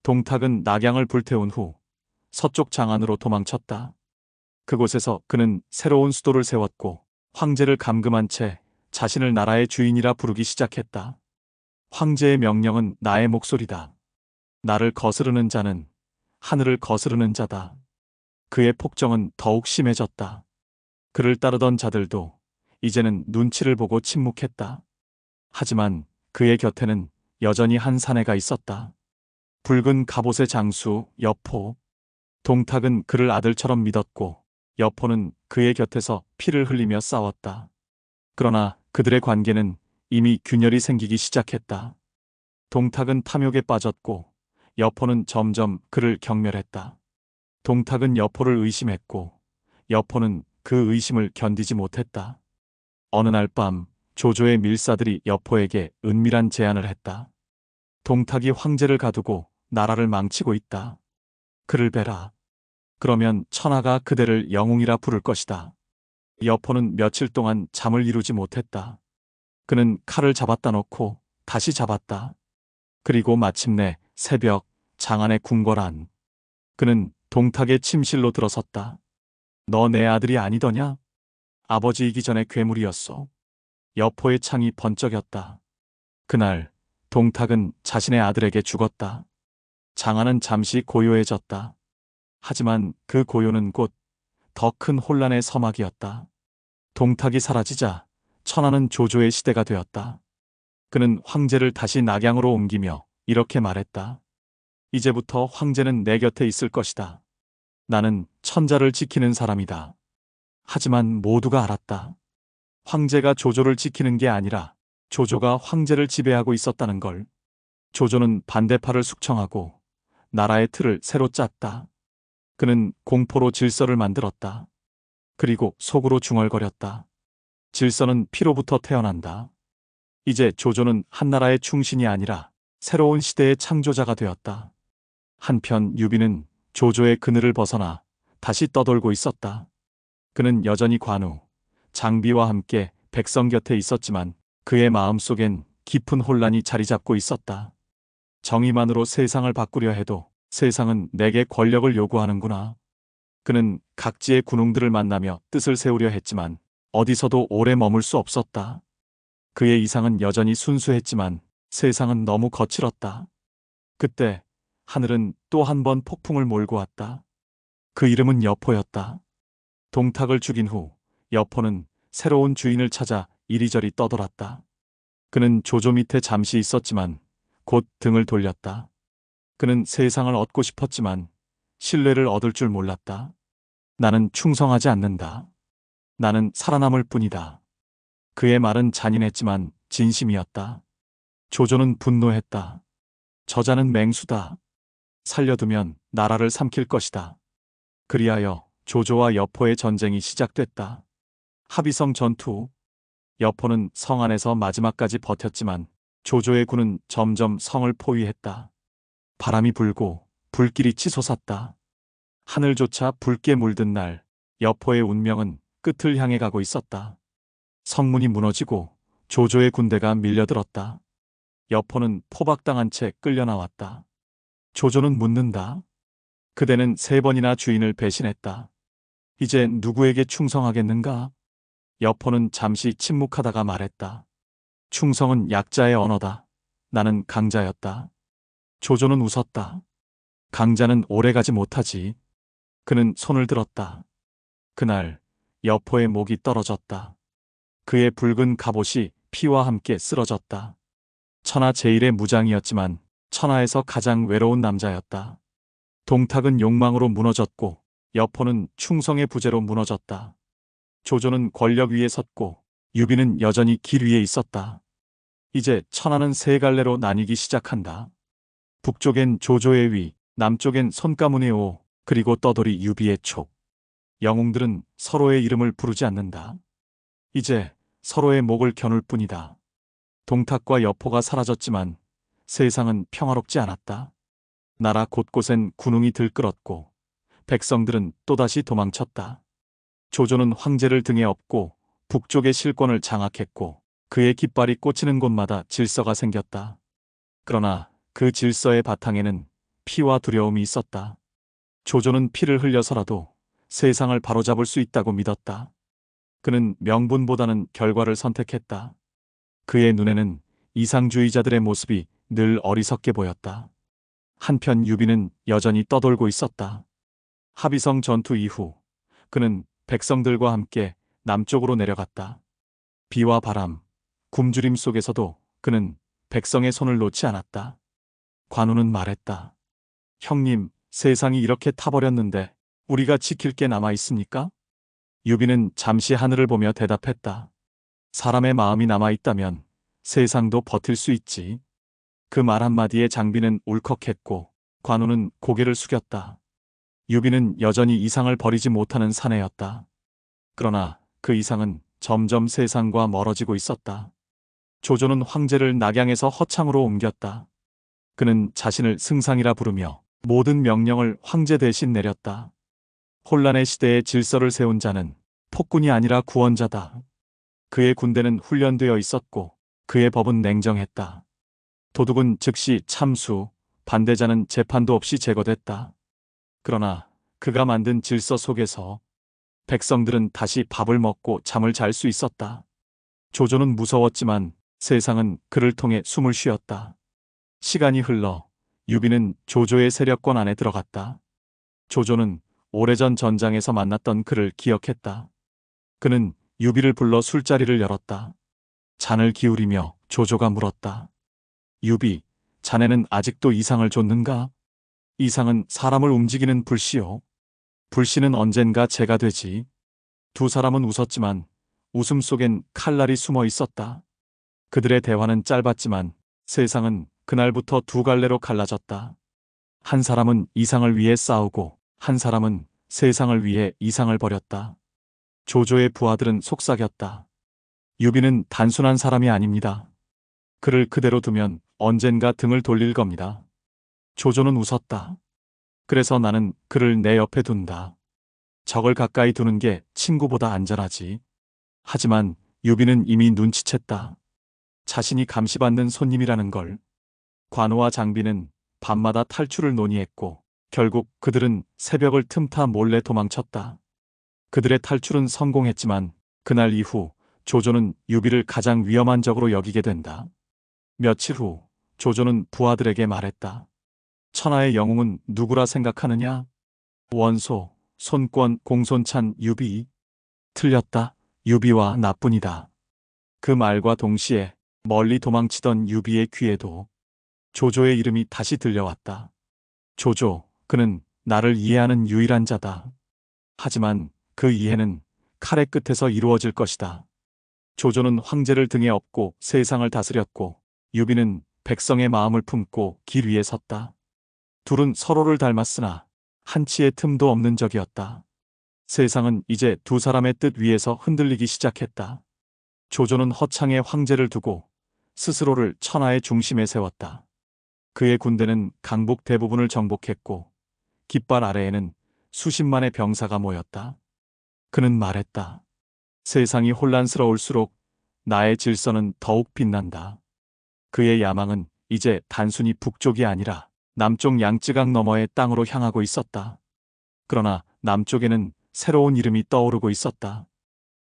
동탁은 낙양을 불태운 후 서쪽 장안으로 도망쳤다. 그곳에서 그는 새로운 수도를 세웠고 황제를 감금한 채 자신을 나라의 주인이라 부르기 시작했다. 황제의 명령은 나의 목소리다. 나를 거스르는 자는 하늘을 거스르는 자다. 그의 폭정은 더욱 심해졌다. 그를 따르던 자들도 이제는 눈치를 보고 침묵했다. 하지만 그의 곁에는 여전히 한 사내가 있었다. 붉은 갑옷의 장수 여포. 동탁은 그를 아들처럼 믿었고 여포는 그의 곁에서 피를 흘리며 싸웠다. 그러나 그들의 관계는 이미 균열이 생기기 시작했다. 동탁은 탐욕에 빠졌고 여포는 점점 그를 경멸했다. 동탁은 여포를 의심했고 여포는 그 의심을 견디지 못했다. 어느 날 밤 조조의 밀사들이 여포에게 은밀한 제안을 했다. 동탁이 황제를 가두고 나라를 망치고 있다. 그를 베라. 그러면 천하가 그대를 영웅이라 부를 것이다. 여포는 며칠 동안 잠을 이루지 못했다. 그는 칼을 잡았다 놓고 다시 잡았다. 그리고 마침내 새벽 장안의 궁궐안. 그는 동탁의 침실로 들어섰다. 너 내 아들이 아니더냐? 아버지이기 전에 괴물이었소. 여포의 창이 번쩍였다. 그날 동탁은 자신의 아들에게 죽었다. 장안은 잠시 고요해졌다. 하지만 그 고요는 곧 더 큰 혼란의 서막이었다. 동탁이 사라지자 천하는 조조의 시대가 되었다. 그는 황제를 다시 낙양으로 옮기며 이렇게 말했다. 이제부터 황제는 내 곁에 있을 것이다. 나는 천자를 지키는 사람이다. 하지만 모두가 알았다. 황제가 조조를 지키는 게 아니라 조조가 황제를 지배하고 있었다는 걸. 조조는 반대파를 숙청하고 나라의 틀을 새로 짰다. 그는 공포로 질서를 만들었다. 그리고 속으로 중얼거렸다. 질서는 피로부터 태어난다. 이제 조조는 한나라의 충신이 아니라 새로운 시대의 창조자가 되었다. 한편 유비는 조조의 그늘을 벗어나 다시 떠돌고 있었다. 그는 여전히 관우, 장비와 함께 백성 곁에 있었지만 그의 마음속엔 깊은 혼란이 자리 잡고 있었다. 정의만으로 세상을 바꾸려 해도 세상은 내게 권력을 요구하는구나. 그는 각지의 군웅들을 만나며 뜻을 세우려 했지만 어디서도 오래 머물 수 없었다. 그의 이상은 여전히 순수했지만 세상은 너무 거칠었다. 그때 하늘은 또 한 번 폭풍을 몰고 왔다. 그 이름은 여포였다. 동탁을 죽인 후 여포는 새로운 주인을 찾아 이리저리 떠돌았다. 그는 조조 밑에 잠시 있었지만 곧 등을 돌렸다. 그는 세상을 얻고 싶었지만 신뢰를 얻을 줄 몰랐다. 나는 충성하지 않는다. 나는 살아남을 뿐이다. 그의 말은 잔인했지만 진심이었다. 조조는 분노했다. 저자는 맹수다. 살려두면 나라를 삼킬 것이다. 그리하여 조조와 여포의 전쟁이 시작됐다. 합의성 전투. 여포는 성 안에서 마지막까지 버텼지만 조조의 군은 점점 성을 포위했다. 바람이 불고 불길이 치솟았다. 하늘조차 붉게 물든 날 여포의 운명은 끝을 향해 가고 있었다. 성문이 무너지고 조조의 군대가 밀려들었다. 여포는 포박당한 채 끌려나왔다. 조조는 묻는다. 그대는 3번이나 주인을 배신했다. 이제 누구에게 충성하겠는가? 여포는 잠시 침묵하다가 말했다. 충성은 약자의 언어다. 나는 강자였다. 조조는 웃었다. 강자는 오래가지 못하지. 그는 손을 들었다. 그날 여포의 목이 떨어졌다. 그의 붉은 갑옷이 피와 함께 쓰러졌다. 천하 제일의 무장이었지만 천하에서 가장 외로운 남자였다. 동탁은 욕망으로 무너졌고 여포는 충성의 부재로 무너졌다. 조조는 권력 위에 섰고 유비는 여전히 길 위에 있었다. 이제 천하는 3갈래로 나뉘기 시작한다. 북쪽엔 조조의 위, 남쪽엔 손가문의 오, 그리고 떠돌이 유비의 촉. 영웅들은 서로의 이름을 부르지 않는다. 이제 서로의 목을 겨눌 뿐이다. 동탁과 여포가 사라졌지만 세상은 평화롭지 않았다. 나라 곳곳엔 군웅이 들끓었고 백성들은 또다시 도망쳤다. 조조는 황제를 등에 업고 북쪽의 실권을 장악했고 그의 깃발이 꽂히는 곳마다 질서가 생겼다. 그러나 그 질서의 바탕에는 피와 두려움이 있었다. 조조는 피를 흘려서라도 세상을 바로잡을 수 있다고 믿었다. 그는 명분보다는 결과를 선택했다. 그의 눈에는 이상주의자들의 모습이 늘 어리석게 보였다. 한편 유비는 여전히 떠돌고 있었다. 합의성 전투 이후 그는 백성들과 함께 남쪽으로 내려갔다. 비와 바람, 굶주림 속에서도 그는 백성의 손을 놓지 않았다. 관우는 말했다. 형님, 세상이 이렇게 타버렸는데 우리가 지킬 게 남아 있습니까? 유비는 잠시 하늘을 보며 대답했다. 사람의 마음이 남아 있다면 세상도 버틸 수 있지. 그 말 한마디에 장비는 울컥했고 관우는 고개를 숙였다. 유비는 여전히 이상을 버리지 못하는 사내였다. 그러나 그 이상은 점점 세상과 멀어지고 있었다. 조조는 황제를 낙양에서 허창으로 옮겼다. 그는 자신을 승상이라 부르며 모든 명령을 황제 대신 내렸다. 혼란의 시대에 질서를 세운 자는 폭군이 아니라 구원자다. 그의 군대는 훈련되어 있었고 그의 법은 냉정했다. 도둑은 즉시 참수, 반대자는 재판도 없이 제거됐다. 그러나 그가 만든 질서 속에서 백성들은 다시 밥을 먹고 잠을 잘 수 있었다. 조조는 무서웠지만 세상은 그를 통해 숨을 쉬었다. 시간이 흘러 유비는 조조의 세력권 안에 들어갔다. 조조는 오래전 전장에서 만났던 그를 기억했다. 그는 유비를 불러 술자리를 열었다. 잔을 기울이며 조조가 물었다. 유비, 자네는 아직도 이상을 좇는가? 이상은 사람을 움직이는 불씨요. 불씨는 언젠가 재가 되지. 두 사람은 웃었지만 웃음 속엔 칼날이 숨어 있었다. 그들의 대화는 짧았지만 세상은 그날부터 두 갈래로 갈라졌다. 한 사람은 이상을 위해 싸우고 한 사람은 세상을 위해 이상을 버렸다. 조조의 부하들은 속삭였다. 유비는 단순한 사람이 아닙니다. 그를 그대로 두면 언젠가 등을 돌릴 겁니다. 조조는 웃었다. 그래서 나는 그를 내 옆에 둔다. 적을 가까이 두는 게 친구보다 안전하지. 하지만 유비는 이미 눈치챘다. 자신이 감시받는 손님이라는 걸. 관우와 장비는 밤마다 탈출을 논의했고 결국 그들은 새벽을 틈타 몰래 도망쳤다. 그들의 탈출은 성공했지만 그날 이후 조조는 유비를 가장 위험한 적으로 여기게 된다. 며칠 후 조조는 부하들에게 말했다. 천하의 영웅은 누구라 생각하느냐? 원소, 손권, 공손찬, 유비. 틀렸다. 유비와 나뿐이다. 그 말과 동시에 멀리 도망치던 유비의 귀에도 조조의 이름이 다시 들려왔다. 조조, 그는 나를 이해하는 유일한 자다. 하지만 그 이해는 칼의 끝에서 이루어질 것이다. 조조는 황제를 등에 업고 세상을 다스렸고 유비는 백성의 마음을 품고 길 위에 섰다. 둘은 서로를 닮았으나 한치의 틈도 없는 적이었다. 세상은 이제 두 사람의 뜻 위에서 흔들리기 시작했다. 조조는 허창에 황제를 두고 스스로를 천하의 중심에 세웠다. 그의 군대는 강북 대부분을 정복했고 깃발 아래에는 수십만의 병사가 모였다. 그는 말했다. 세상이 혼란스러울수록 나의 질서는 더욱 빛난다. 그의 야망은 이제 단순히 북쪽이 아니라 남쪽 양쯔강 너머의 땅으로 향하고 있었다. 그러나 남쪽에는 새로운 이름이 떠오르고 있었다.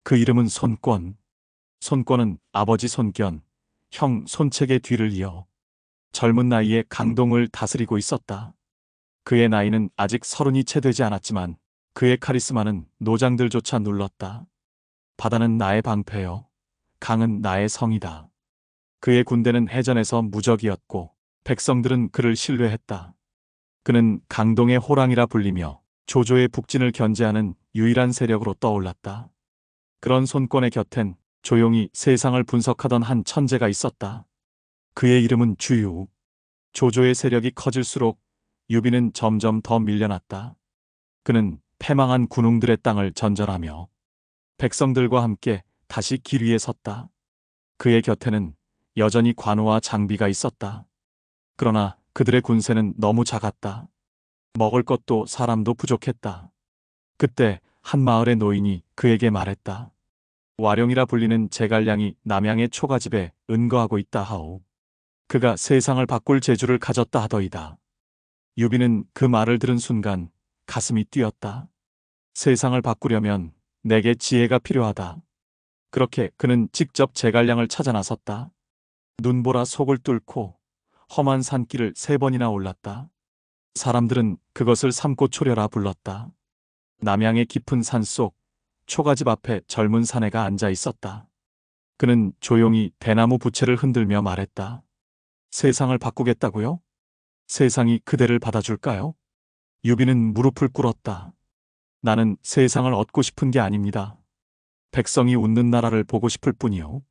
그 이름은 손권. 손권은 아버지 손견, 형 손책의 뒤를 이어 젊은 나이에 강동을 다스리고 있었다. 그의 나이는 아직 30이 채 되지 않았지만 그의 카리스마는 노장들조차 눌렀다. 바다는 나의 방패요. 강은 나의 성이다. 그의 군대는 해전에서 무적이었고 백성들은 그를 신뢰했다. 그는 강동의 호랑이라 불리며 조조의 북진을 견제하는 유일한 세력으로 떠올랐다. 그런 손권의 곁엔 조용히 세상을 분석하던 한 천재가 있었다. 그의 이름은 주유. 조조의 세력이 커질수록 유비는 점점 더 밀려났다. 그는 패망한 군웅들의 땅을 전전하며 백성들과 함께 다시 길 위에 섰다. 그의 곁에는 여전히 관우와 장비가 있었다. 그러나 그들의 군세는 너무 작았다. 먹을 것도 사람도 부족했다. 그때 한 마을의 노인이 그에게 말했다. 와룡이라 불리는 제갈량이 남양의 초가집에 은거하고 있다 하오. 그가 세상을 바꿀 재주를 가졌다 하더이다. 유비는 그 말을 들은 순간 가슴이 뛰었다. 세상을 바꾸려면 내게 지혜가 필요하다. 그렇게 그는 직접 제갈량을 찾아 나섰다. 눈보라 속을 뚫고 험한 산길을 3번이나 올랐다. 사람들은 그것을 삼고초려라 불렀다. 남양의 깊은 산속 초가집 앞에 젊은 사내가 앉아 있었다. 그는 조용히 대나무 부채를 흔들며 말했다. 세상을 바꾸겠다고요? 세상이 그대를 받아줄까요? 유비는 무릎을 꿇었다. 나는 세상을 얻고 싶은 게 아닙니다. 백성이 웃는 나라를 보고 싶을 뿐이요.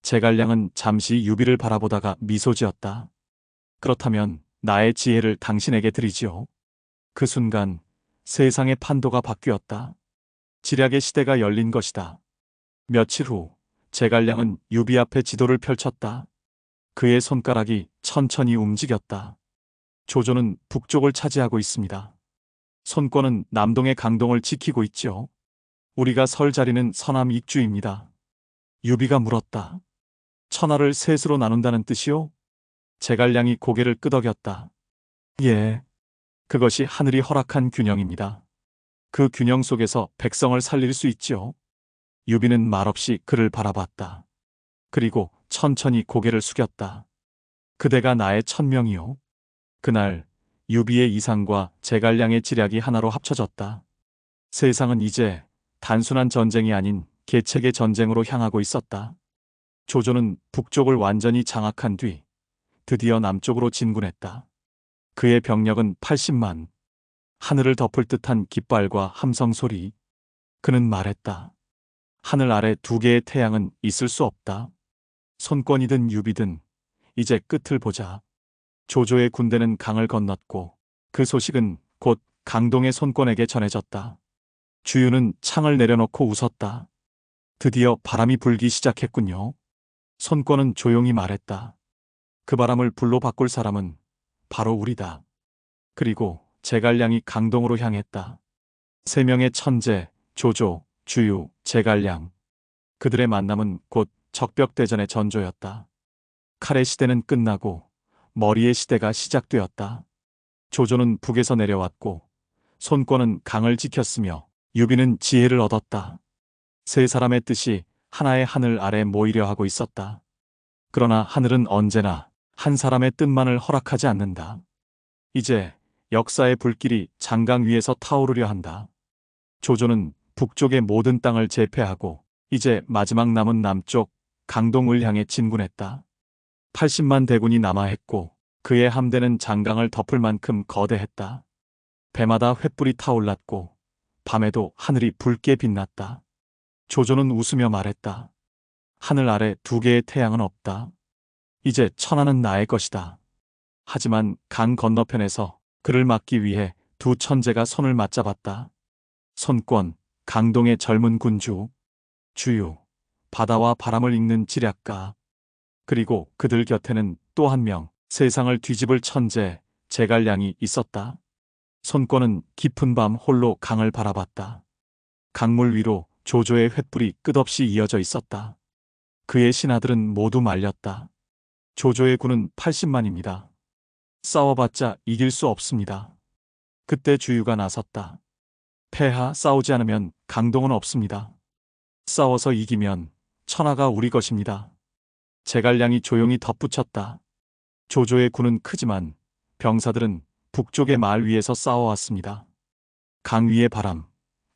제갈량은 잠시 유비를 바라보다가 미소 지었다. 그렇다면 나의 지혜를 당신에게 드리지요. 그 순간 세상의 판도가 바뀌었다. 지략의 시대가 열린 것이다. 며칠 후 제갈량은 유비 앞에 지도를 펼쳤다. 그의 손가락이 천천히 움직였다. 조조는 북쪽을 차지하고 있습니다. 손권은 남동의 강동을 지키고 있죠. 우리가 설 자리는 서남 익주입니다. 유비가 물었다. 천하를 셋으로 나눈다는 뜻이요? 제갈량이 고개를 끄덕였다. 예. 그것이 하늘이 허락한 균형입니다. 그 균형 속에서 백성을 살릴 수 있지요. 유비는 말없이 그를 바라봤다. 그리고 천천히 고개를 숙였다. 그대가 나의 천명이요. 그날 유비의 이상과 제갈량의 지략이 하나로 합쳐졌다. 세상은 이제 단순한 전쟁이 아닌 계책의 전쟁으로 향하고 있었다. 조조는 북쪽을 완전히 장악한 뒤 드디어 남쪽으로 진군했다. 그의 병력은 80만. 하늘을 덮을 듯한 깃발과 함성 소리. 그는 말했다. 하늘 아래 2개의 태양은 있을 수 없다. 손권이든 유비든 이제 끝을 보자. 조조의 군대는 강을 건넜고 그 소식은 곧 강동의 손권에게 전해졌다. 주유는 창을 내려놓고 웃었다. 드디어 바람이 불기 시작했군요. 손권은 조용히 말했다. 그 바람을 불로 바꿀 사람은 바로 우리다. 그리고 제갈량이 강동으로 향했다. 3명의 천재, 조조, 주유, 제갈량. 그들의 만남은 곧 적벽대전의 전조였다. 칼의 시대는 끝나고 머리의 시대가 시작되었다. 조조는 북에서 내려왔고 손권은 강을 지켰으며 유비는 지혜를 얻었다. 3사람의 뜻이 하나의 하늘 아래 모이려 하고 있었다. 그러나 하늘은 언제나 한 사람의 뜻만을 허락하지 않는다. 이제 역사의 불길이 장강 위에서 타오르려 한다. 조조는 북쪽의 모든 땅을 제패하고 이제 마지막 남은 남쪽 강동을 향해 진군했다. 80만 대군이 남아했고 그의 함대는 장강을 덮을 만큼 거대했다. 배마다 횃불이 타올랐고 밤에도 하늘이 붉게 빛났다. 조조는 웃으며 말했다. 하늘 아래 2개의 태양은 없다. 이제 천하는 나의 것이다. 하지만 강 건너편에서 그를 막기 위해 2 천재가 손을 맞잡았다. 손권, 강동의 젊은 군주, 주유, 바다와 바람을 읽는 지략가. 그리고 그들 곁에는 또 한 명, 세상을 뒤집을 천재, 제갈량이 있었다. 손권은 깊은 밤 홀로 강을 바라봤다. 강물 위로 조조의 횃불이 끝없이 이어져 있었다. 그의 신하들은 모두 말렸다. 조조의 군은 80만입니다. 싸워봤자 이길 수 없습니다. 그때 주유가 나섰다. 폐하 싸우지 않으면 강동은 없습니다. 싸워서 이기면 천하가 우리 것입니다. 제갈량이 조용히 덧붙였다. 조조의 군은 크지만 병사들은 북쪽의 말 위에서 싸워왔습니다. 강 위의 바람,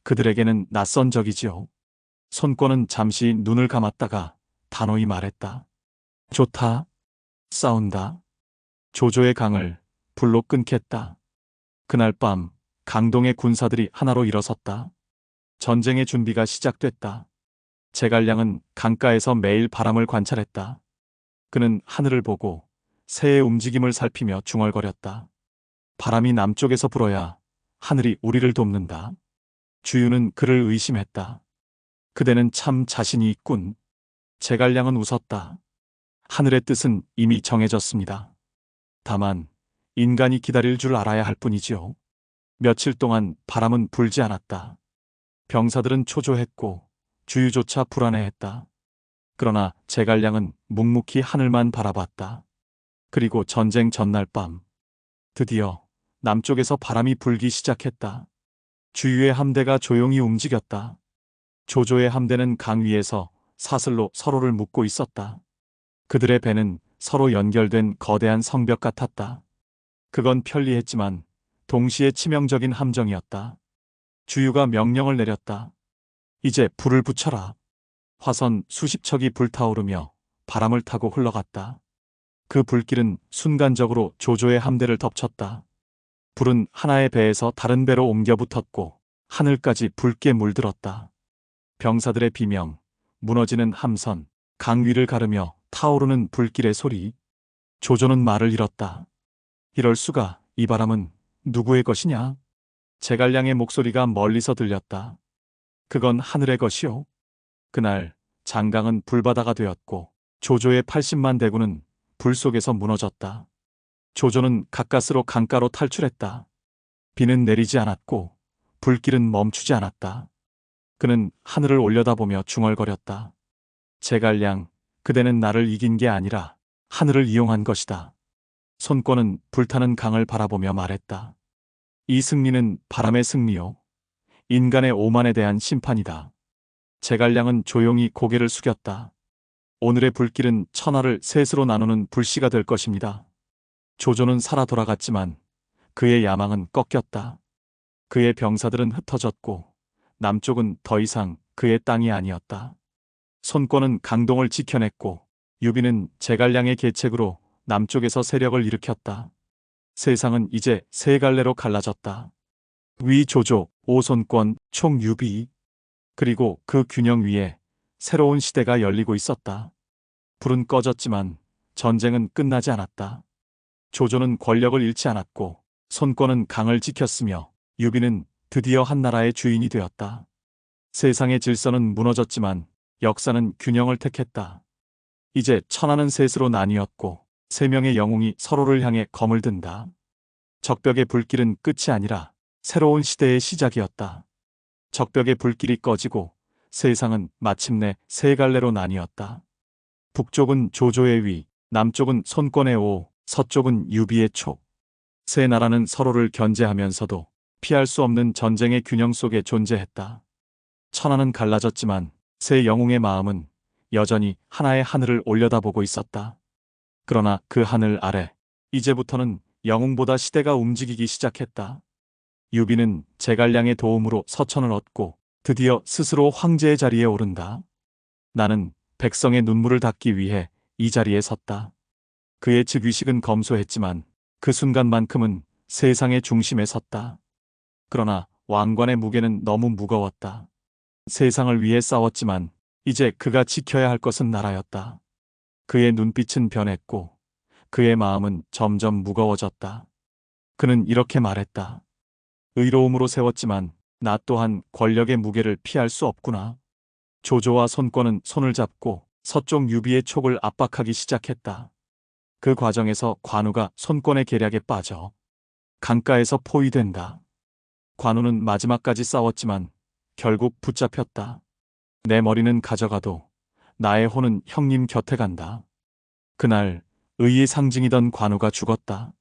그들에게는 낯선 적이지요. 손권은 잠시 눈을 감았다가 단호히 말했다. 좋다. 싸운다. 조조의 강을 불로 끊겠다. 그날 밤 강동의 군사들이 하나로 일어섰다. 전쟁의 준비가 시작됐다. 제갈량은 강가에서 매일 바람을 관찰했다. 그는 하늘을 보고 새의 움직임을 살피며 중얼거렸다. 바람이 남쪽에서 불어야 하늘이 우리를 돕는다. 주유는 그를 의심했다. 그대는 참 자신이 있군. 제갈량은 웃었다. 하늘의 뜻은 이미 정해졌습니다. 다만 인간이 기다릴 줄 알아야 할 뿐이지요. 며칠 동안 바람은 불지 않았다. 병사들은 초조했고 주유조차 불안해했다. 그러나 제갈량은 묵묵히 하늘만 바라봤다. 그리고 전쟁 전날 밤, 드디어 남쪽에서 바람이 불기 시작했다. 주유의 함대가 조용히 움직였다. 조조의 함대는 강 위에서 사슬로 서로를 묶고 있었다. 그들의 배는 서로 연결된 거대한 성벽 같았다. 그건 편리했지만 동시에 치명적인 함정이었다. 주유가 명령을 내렸다. 이제 불을 붙여라. 화선 수십 척이 불타오르며 바람을 타고 흘러갔다. 그 불길은 순간적으로 조조의 함대를 덮쳤다. 불은 하나의 배에서 다른 배로 옮겨 붙었고 하늘까지 붉게 물들었다. 병사들의 비명, 무너지는 함선, 강 위를 가르며 타오르는 불길의 소리. 조조는 말을 잃었다. 이럴 수가, 이 바람은 누구의 것이냐? 제갈량의 목소리가 멀리서 들렸다. 그건 하늘의 것이오. 그날 장강은 불바다가 되었고 조조의 80만 대군은 불 속에서 무너졌다. 조조는 가까스로 강가로 탈출했다. 비는 내리지 않았고 불길은 멈추지 않았다. 그는 하늘을 올려다보며 중얼거렸다. 제갈량, 그대는 나를 이긴 게 아니라 하늘을 이용한 것이다. 손권은 불타는 강을 바라보며 말했다. 이 승리는 바람의 승리요. 인간의 오만에 대한 심판이다. 제갈량은 조용히 고개를 숙였다. 오늘의 불길은 천하를 셋으로 나누는 불씨가 될 것입니다. 조조는 살아 돌아갔지만 그의 야망은 꺾였다. 그의 병사들은 흩어졌고 남쪽은 더 이상 그의 땅이 아니었다. 손권은 강동을 지켜냈고 유비는 제갈량의 계책으로 남쪽에서 세력을 일으켰다. 세상은 이제 세 갈래로 갈라졌다. 위 조조, 오 손권, 총 유비. 그리고 그 균형 위에 새로운 시대가 열리고 있었다. 불은 꺼졌지만 전쟁은 끝나지 않았다. 조조는 권력을 잃지 않았고 손권은 강을 지켰으며 유비는 드디어 한 나라의 주인이 되었다. 세상의 질서는 무너졌지만 역사는 균형을 택했다. 이제 천하는 셋으로 나뉘었고 세 명의 영웅이 서로를 향해 검을 든다. 적벽의 불길은 끝이 아니라 새로운 시대의 시작이었다. 적벽의 불길이 꺼지고 세상은 마침내 세 갈래로 나뉘었다. 북쪽은 조조의 위, 남쪽은 손권의 오, 서쪽은 유비의 촉. 세 나라는 서로를 견제하면서도 피할 수 없는 전쟁의 균형 속에 존재했다. 천하는 갈라졌지만 세 영웅의 마음은 여전히 하나의 하늘을 올려다보고 있었다. 그러나 그 하늘 아래 이제부터는 영웅보다 시대가 움직이기 시작했다. 유비는 제갈량의 도움으로 서천을 얻고 드디어 스스로 황제의 자리에 오른다. 나는 백성의 눈물을 닦기 위해 이 자리에 섰다. 그의 즉위식은 검소했지만 그 순간만큼은 세상의 중심에 섰다. 그러나 왕관의 무게는 너무 무거웠다. 세상을 위해 싸웠지만 이제 그가 지켜야 할 것은 나라였다. 그의 눈빛은 변했고 그의 마음은 점점 무거워졌다. 그는 이렇게 말했다. 의로움으로 세웠지만 나 또한 권력의 무게를 피할 수 없구나. 조조와 손권은 손을 잡고 서쪽 유비의 촉을 압박하기 시작했다. 그 과정에서 관우가 손권의 계략에 빠져 강가에서 포위된다. 관우는 마지막까지 싸웠지만 결국 붙잡혔다. 내 머리는 가져가도 나의 혼은 형님 곁에 간다. 그날 의의 상징이던 관우가 죽었다.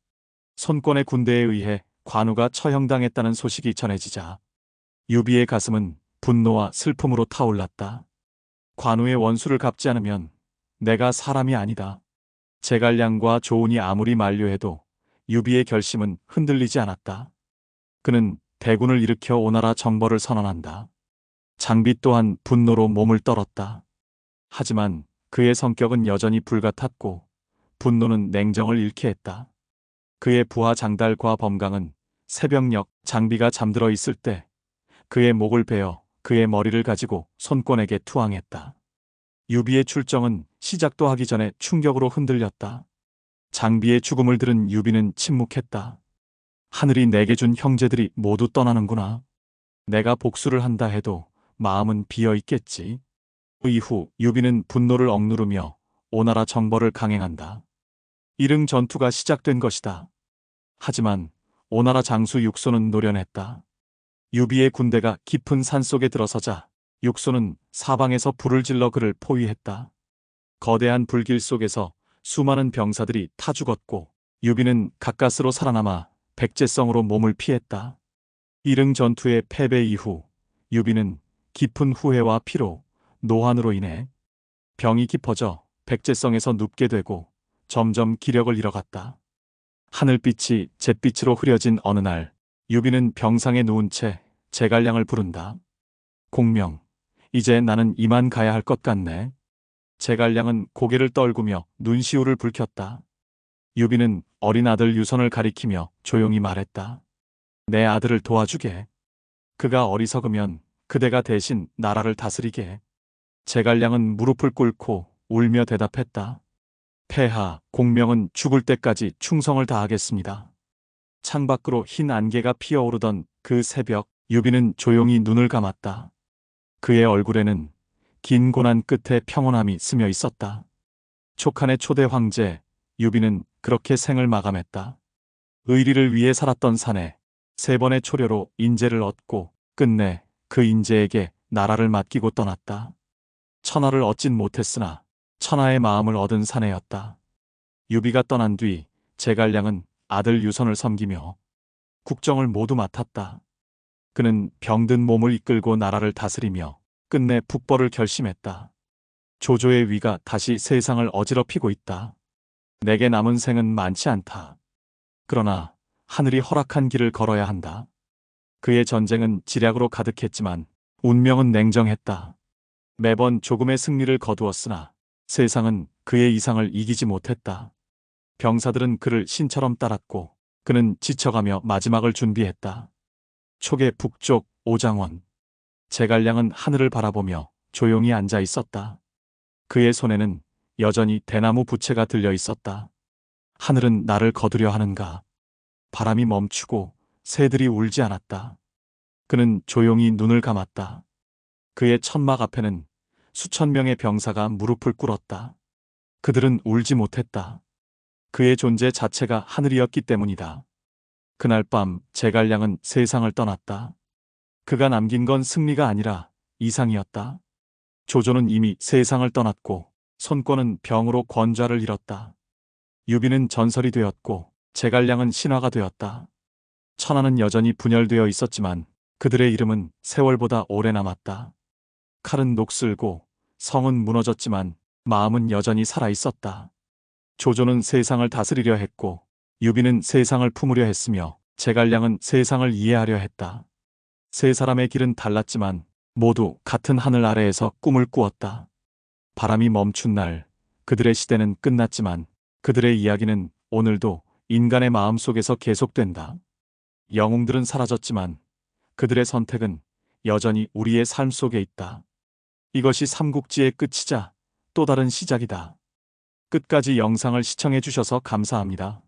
손권의 군대에 의해 관우가 처형당했다는 소식이 전해지자 유비의 가슴은 분노와 슬픔으로 타올랐다. 관우의 원수를 갚지 않으면 내가 사람이 아니다. 제갈량과 조운이 아무리 만류해도 유비의 결심은 흔들리지 않았다. 그는 대군을 일으켜 오나라 정벌을 선언한다. 장비 또한 분노로 몸을 떨었다. 하지만 그의 성격은 여전히 불같았고 분노는 냉정을 잃게 했다. 그의 부하 장달과 범강은 새벽녘 장비가 잠들어 있을 때 그의 목을 베어 그의 머리를 가지고 손권에게 투항했다. 유비의 출정은 시작도 하기 전에 충격으로 흔들렸다. 장비의 죽음을 들은 유비는 침묵했다. 하늘이 내게 준 형제들이 모두 떠나는구나. 내가 복수를 한다 해도 마음은 비어 있겠지. 이후 유비는 분노를 억누르며 오나라 정벌을 강행한다. 이릉 전투가 시작된 것이다. 하지만 오나라 장수 육소는 노련했다. 유비의 군대가 깊은 산속에 들어서자 육소는 사방에서 불을 질러 그를 포위했다. 거대한 불길 속에서 수많은 병사들이 타 죽었고 유비는 가까스로 살아남아 백제성으로 몸을 피했다. 일흥 전투의 패배 이후 유비는 깊은 후회와 피로, 노환으로 인해 병이 깊어져 백제성에서 눕게 되고 점점 기력을 잃어갔다. 하늘빛이 잿빛으로 흐려진 어느 날 유비는 병상에 누운 채 제갈량을 부른다. 공명, 이제 나는 이만 가야 할 것 같네. 제갈량은 고개를 떨구며 눈시울을 붉혔다. 유비는 어린 아들 유선을 가리키며 조용히 말했다. 내 아들을 도와주게. 그가 어리석으면 그대가 대신 나라를 다스리게. 제갈량은 무릎을 꿇고 울며 대답했다. 폐하, 공명은 죽을 때까지 충성을 다하겠습니다. 창밖으로 흰 안개가 피어오르던 그 새벽, 유비는 조용히 눈을 감았다. 그의 얼굴에는 긴 고난 끝에 평온함이 스며 있었다. 촉한의 초대 황제, 유비는 그렇게 생을 마감했다. 의리를 위해 살았던 사내, 3번의 초려로 인재를 얻고 끝내 그 인재에게 나라를 맡기고 떠났다. 천하를 얻진 못했으나 천하의 마음을 얻은 사내였다. 유비가 떠난 뒤 제갈량은 아들 유선을 섬기며 국정을 모두 맡았다. 그는 병든 몸을 이끌고 나라를 다스리며 끝내 북벌을 결심했다. 조조의 위가 다시 세상을 어지럽히고 있다. 내게 남은 생은 많지 않다. 그러나 하늘이 허락한 길을 걸어야 한다. 그의 전쟁은 지략으로 가득했지만 운명은 냉정했다. 매번 조금의 승리를 거두었으나 세상은 그의 이상을 이기지 못했다. 병사들은 그를 신처럼 따랐고 그는 지쳐가며 마지막을 준비했다. 촉의 북쪽 오장원. 제갈량은 하늘을 바라보며 조용히 앉아 있었다. 그의 손에는 여전히 대나무 부채가 들려 있었다. 하늘은 나를 거두려 하는가. 바람이 멈추고 새들이 울지 않았다. 그는 조용히 눈을 감았다. 그의 천막 앞에는 수천 명의 병사가 무릎을 꿇었다. 그들은 울지 못했다. 그의 존재 자체가 하늘이었기 때문이다. 그날 밤 제갈량은 세상을 떠났다. 그가 남긴 건 승리가 아니라 이상이었다. 조조는 이미 세상을 떠났고 손권은 병으로 권좌를 잃었다. 유비는 전설이 되었고 제갈량은 신화가 되었다. 천하는 여전히 분열되어 있었지만 그들의 이름은 세월보다 오래 남았다. 칼은 녹슬고 성은 무너졌지만 마음은 여전히 살아있었다. 조조는 세상을 다스리려 했고 유비는 세상을 품으려 했으며 제갈량은 세상을 이해하려 했다. 세 사람의 길은 달랐지만 모두 같은 하늘 아래에서 꿈을 꾸었다. 바람이 멈춘 날 그들의 시대는 끝났지만 그들의 이야기는 오늘도 인간의 마음 속에서 계속된다. 영웅들은 사라졌지만 그들의 선택은 여전히 우리의 삶 속에 있다. 이것이 삼국지의 끝이자 또 다른 시작이다. 끝까지 영상을 시청해 주셔서 감사합니다.